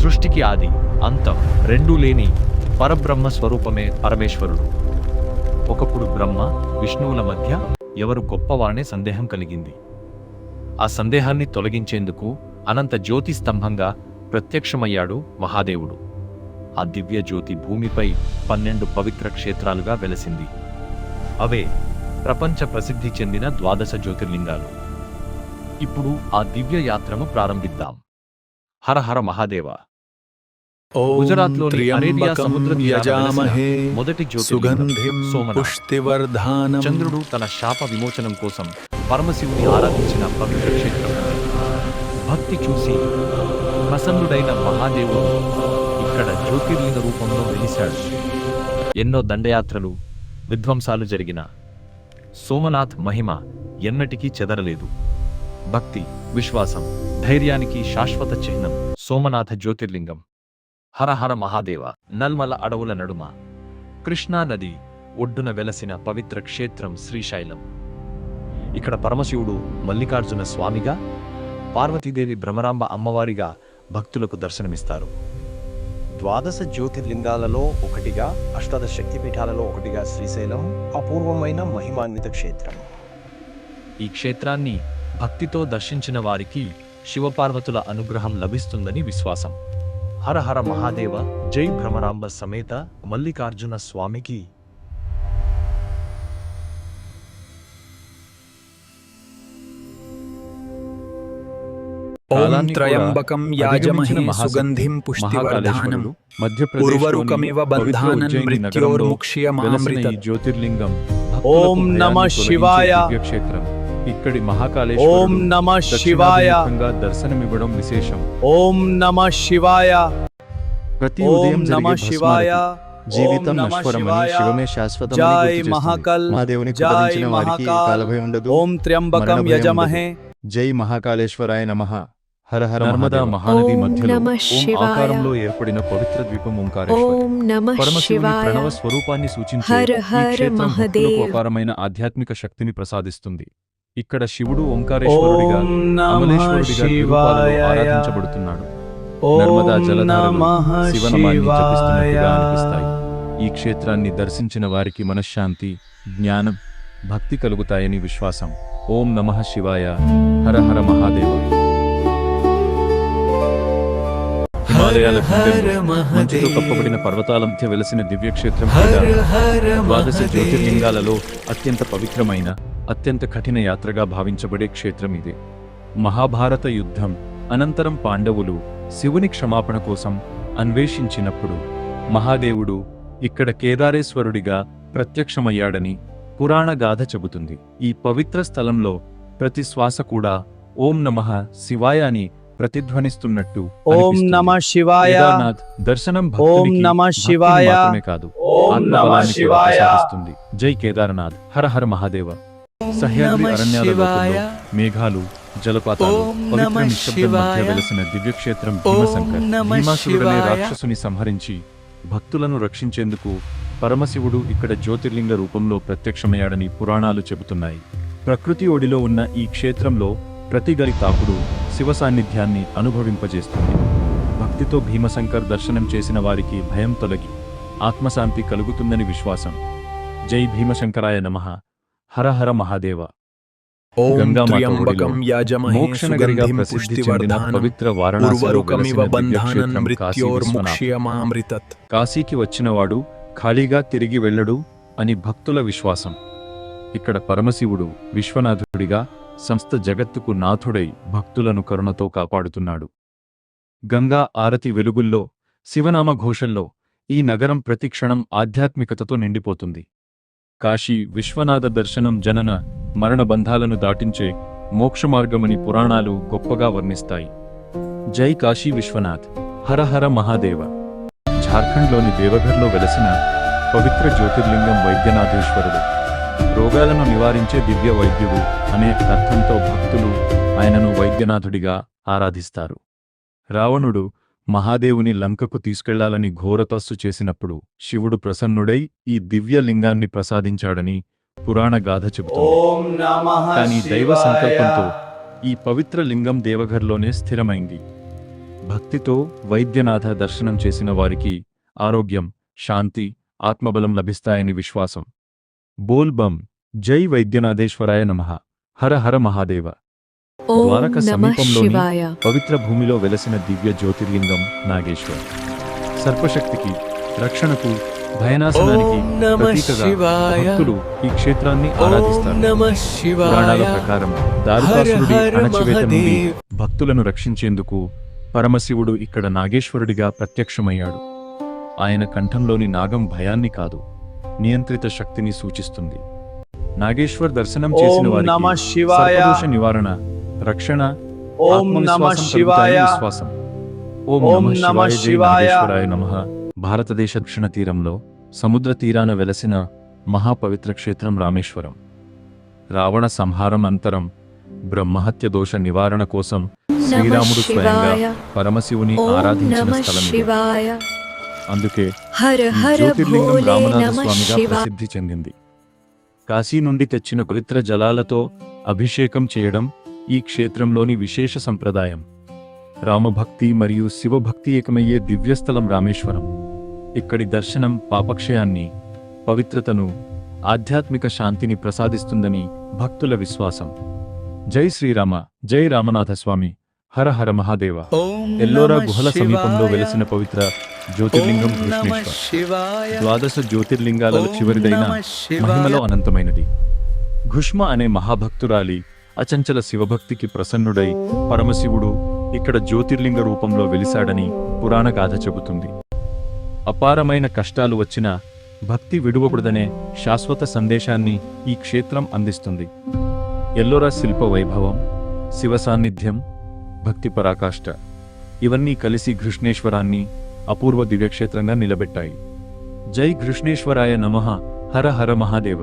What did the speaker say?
సృష్టికి ఆది అంతం రెండూ లేని పరబ్రహ్మ స్వరూపమే పరమేశ్వరుడు. ఒకప్పుడు బ్రహ్మ విష్ణువుల మధ్య ఎవరు గొప్పవారనే సందేహం కలిగింది. ఆ సందేహాన్ని తొలగించేందుకు అనంత జ్యోతి స్తంభంగా ప్రత్యక్షమయ్యాడు మహాదేవుడు. ఆ దివ్య జ్యోతి భూమిపై 12 పవిత్ర క్షేత్రాలుగా వెలసింది. అవే ప్రపంచ ప్రసిద్ధి చెందిన 12 జ్యోతిర్లింగాలు. ఇప్పుడు ఆ దివ్య యాత్రను ప్రారంభిద్దాం. హర హర మహాదేవ. గుజరాత్లోని అరేబియా సముద్ర తీరాన వెలసిన మొదటి జ్యోతిర్లింగం సోమనాథ్. చంద్రుడు తన శాప విమోచనం కోసం పరమశివుని ఆరాధించిన పవిత్ర క్షేత్రం. భక్తి చూసి ప్రసన్నుడైన మహాదేవుడు ఇక్కడ జ్యోతిర్లింగ రూపంలో వెలిశాడు. ఎన్నో దండయాత్రలు, విధ్వంసాలు జరిగిన సోమనాథ్ మహిమ ఎన్నటికీ చెదరలేదు. భక్తి, విశ్వాసం, ధైర్యానికి శాశ్వత చిహ్నం సోమనాథ జ్యోతిర్లింగం. హర హర మహాదేవ. నల్మల అడవుల నడుమ కృష్ణా నది ఒడ్డున వెలసిన పవిత్ర క్షేత్రం శ్రీశైలం. ఇక్కడ పరమశివుడు మల్లికార్జున స్వామిగా, పార్వతీదేవి భ్రమరాంబ అమ్మవారిగా భక్తులకు దర్శనమిస్తారు. 12 జ్యోతిర్లింగాలలో ఒకటిగా, అష్టాదశ శక్తిపీఠాలలో ఒకటిగా శ్రీశైలం అపూర్వమైన మహిమాన్విత క్షేత్రం. ఈ క్షేత్రాన్ని భక్తితో దర్శించిన వారికి శివపార్వతుల అనుగ్రహం లభిస్తుందని విశ్వాసం. హర హర మహాదేవ. జై భ్రమరాంబ సమేత మల్లికార్జున స్వామికి. ఓం త్రయంబకం యాజమహే సుగంధిం పుష్టివర్ధనం ఉర్వరుకమివ బంధానన్ మృత్యోర్ముక్ష్యమామృతత్. జ్యోతిర్లింగం ఓం నమః శివాయ. క్షేత్రం ఇక్కడి మహాకాళేశ్వరుడు ఓం నమః శివాయ. దర్శనమివ్వడం విశేషం. ఓం నమః శివాయ. ప్రతి ఓం ఉదయం నమః జరిగే శివాయ. జీవితం ఓం నమః నశ్వరమని, శివాయ. శివమే శాశ్వతమని జై గుర్తు చేస్తుంది. మహాకాల్. మహాదేవుని జై కృపణించిన వారికి మహాకాల్. కాలభయం ఉండదు. ఓం త్ర్యంబకం మరణభయం యజమహే. ఉండదు. జై మహాకాళేశ్వరాయ నమః. హర హర నర్మదా మహాదేవ. మహానది ఓం మధ్యలో నమః ఓం శివాయ. ఆకారంలో ఏర్పడిన పవిత్ర ద్వీపం ఓంకారేశ్వరి. ఓం నమః పరమశివుని శివాయ. ప్రణవ స్వరూపాన్ని సూచించే హర ఈ హర క్షేత్రం భక్తులకు మహాదేవ్. అపారమైన ఆధ్యాత్మిక శక్తిని ప్రసాదిస్తుంది. ఇక్కడ శివుడు ఓంకారేశ్వరుడిగా, ఓం నమః అమలేశ్వరుడిగా తిరుపాలలో శివాయ. ఆరాధించబడుతున్నాడు. ఓం నర్మదా జలధారలు నమః శివనామాన్ని జపిస్తున్నట్టుగా శివాయ. అనిపిస్తాయి. ఈ క్షేత్రాన్ని దర్శించిన వారికి మనశ్శాంతి, జ్ఞానం, భక్తి కలుగుతాయని విశ్వాసం. ఓం నమః శివాయ. హర హర మహాదేవ. హిమాలయాల గుండెల్లో మంచుతో కప్పబడిన పర్వతాల మధ్య వెలసిన దివ్యక్షేత్రం కూడా 12 జ్యోతిర్లింగాలలో అత్యంత పవిత్రమైన, అత్యంత కఠిన యాత్రగా భావించబడే క్షేత్రం ఇదే. మహాభారత యుద్ధం అనంతరం పాండవులు శివుని క్షమాపణ కోసం అన్వేషించినప్పుడు మహాదేవుడు ఇక్కడ కేదారేశ్వరుడిగా ప్రత్యక్షమయ్యాడని పురాణ గాథ చెబుతుంది. ఈ పవిత్ర స్థలంలో ప్రతి శ్వాస కూడా ఓం నమః శివాయ అని ప్రతిధ్వనిస్తున్నట్టు ఓం అనిపిస్తుంది. నమః శివాయ. కేదార్నాథ్ దర్శనం ఓం భక్తునికి నమః భక్తిని శివాయ. మాత్రమే కాదు, ఓం నమః ఆత్మబలాన్ని కూడా శివాయ. ప్రసాదిస్తుంది. జై కేదారనాథ్. హర హర మహాదేవ. సహ్యాద్రి నమః అరణ్యాల శివాయ. లోపల మేఘాలు, జలపాతాలు, ఓం పవిత్ర నమః నిశ్శబ్దం మధ్య శివాయ. వెలసిన దివ్యక్షేత్రం ఓం భీమశంకర్. నమః భీమాసురుడనే శివాయ. రాక్షసుని సంహరించి భక్తులను రక్షించేందుకు పరమశివుడు ఇక్కడ జ్యోతిర్లింగ రూపంలో ప్రత్యక్షమయ్యాడని పురాణాలు చెబుతున్నాయి. ప్రకృతి ఒడిలో ఉన్న ఈ క్షేత్రంలో ప్రతి గలి తాకుడు శివ సాన్నిధ్యాన్ని అనుభవింపజేస్తుంది. భక్తితో భీమశంకర్ దర్శనం చేసిన వారికి భయం తొలగి ఆత్మశాంతి కలుగుతుందని విశ్వాసం. జై భీమశంకరాయ నమః. హర హర మహాదేవ. ఓం గంగామాత త్ర్యంబకం ఒడిలో యాజమహే మోక్షనగరిగా సుగంధిం ప్రసిద్ధి చెందిన పుష్టివర్ధనం పవిత్ర వారణాసిలో ఉర్వరుకమివ వెలసిన బంధానన్ దివ్యక్షేత్రం కాశీ విశ్వనాథ్. మృత్యోర్ముక్ష్యమామృతత్. కాశీకి వచ్చినవాడు ఖాళీగా తిరిగి వెళ్ళడు అని భక్తుల విశ్వాసం. ఇక్కడ పరమశివుడు విశ్వనాథుడిగా సంస్థ జగత్తుకు నాథుడై భక్తులను కరుణతో కాపాడుతున్నాడు. గంగా ఆరతి వెలుగుల్లో, శివనామ ఘోషల్లో ఈ నగరం ప్రతిక్షణం ఆధ్యాత్మికతతో నిండిపోతుంది. కాశీ విశ్వనాథ దర్శనం జనన మరణ బంధాలను దాటించే మోక్షమార్గమని పురాణాలు గొప్పగా వర్ణిస్తాయి. జై కాశీ విశ్వనాథ్. హర హర మహాదేవ. ఝార్ఖండ్లోని దేవఘర్లో వెలసిన పవిత్ర జ్యోతిర్లింగం వైద్యనాథేశ్వరుడు. రోగాలను నివారించే దివ్య వైద్యుడు అనే అర్థంతో భక్తులు ఆయనను వైద్యనాథుడిగా ఆరాధిస్తారు. రావణుడు మహాదేవుని లంకకు తీసుకెళ్లాలని ఘోరతస్సు చేసినప్పుడు శివుడు ప్రసన్నుడై ఈ దివ్య లింగాన్ని ప్రసాదించాడని పురాణ గాథ చెబుతుంది. ఓం నమః కానీ దైవ శివాయ. సంకల్పంతో ఈ పవిత్ర లింగం దేవఘర్లోనే స్థిరమైంది. భక్తితో వైద్యనాథ దర్శనం చేసిన వారికి ఆరోగ్యం, శాంతి, ఆత్మబలం లభిస్తాయని విశ్వాసం. బోల్ బం జై వైద్యనాథేశ్వరాయ నమః. హర హర మహాదేవ. ద్వారక సమీపంలోని పవిత్ర భూమిలో వెలసిన దివ్య జ్యోతిర్లింగం నాగేశ్వర్. సర్పశక్తికి, రక్షణకు, భయనాశనానికి ప్రతీకగా భక్తులు ఈ క్షేత్రాన్ని ఆరాధిస్తారు. పురాణాల ప్రకారం దారుకాసురుడి అణచివేత నుండి భక్తులను రక్షించేందుకు పరమశివుడు ఇక్కడ నాగేశ్వరుడిగా ప్రత్యక్షమయ్యాడు. ఆయన కంఠంలోని నాగం భయాన్ని కాదు, నియంత్రిత శక్తిని సూచిస్తుంది. నాగేశ్వర్ దర్శనం చేసిన వారికి సర్పదోష నివారణ, రక్షణ, ఆత్మవిశ్వాసం కలుగుతాయని విశ్వాసం. ఓం నమః శివాయ. జై నాగేశ్వరాయ నమః. భారతదేశ దక్షిణ తీరంలో సముద్ర తీరాన వెలసిన మహాపవిత్ర క్షేత్రం రామేశ్వరం. రావణ సంహారం అంతరం బ్రహ్మహత్య దోష నివారణ కోసం శ్రీరాముడు స్వయంగా పరమశివుని ఆరాధించిన స్థలం ఇది. అందుకే ఈ జ్యోతిర్లింగం రామనాథ స్వామిగా ప్రసిద్ధి చెందింది. కాశీ నుండి తెచ్చిన పవిత్ర జలాలతో అభిషేకం చేయడం ఈ క్షేత్రంలోని విశేష సంప్రదాయం. రామభక్తి మరియు శివభక్తి ఏకమయ్యే దివ్యస్థలం రామేశ్వరం. ఇక్కడి దర్శనం పాపక్షయాన్ని, పవిత్రతను, ఆధ్యాత్మిక శాంతిని ప్రసాదిస్తుందని భక్తుల విశ్వాసం. జై శ్రీరామ. జై రామనాథ స్వామి. హర హర మహాదేవ. ఎల్లోరా గుహల సమీపంలో వెలసిన పవిత్ర జ్యోతిర్లింగం ఘృష్ణేశ్వర్. ద్వాదశ జ్యోతిర్లింగాలలో చివరిదైన మహిమలో అనంతమైనది. ఘుష్మ అనే మహాభక్తురాలి అచంచల శివభక్తికి ప్రసన్నుడై పరమశివుడు ఇక్కడ జ్యోతిర్లింగ రూపంలో వెలిశాడని పురాణ గాథ చెబుతుంది. అపారమైన కష్టాలు వచ్చినా భక్తి విడువకూడదనే శాశ్వత సందేశాన్ని ఈ క్షేత్రం అందిస్తుంది. ఎల్లోరా శిల్ప వైభవం, శివ సాన్నిధ్యం, భక్తి పరాకాష్ఠ ఇవన్నీ కలిసి ఘృష్ణేశ్వరాన్ని అపూర్వ దివ్యక్షేత్రంగా నిలబెట్టాయి. జై ఘృష్ణేశ్వరాయ నమః. హర హర మహాదేవ.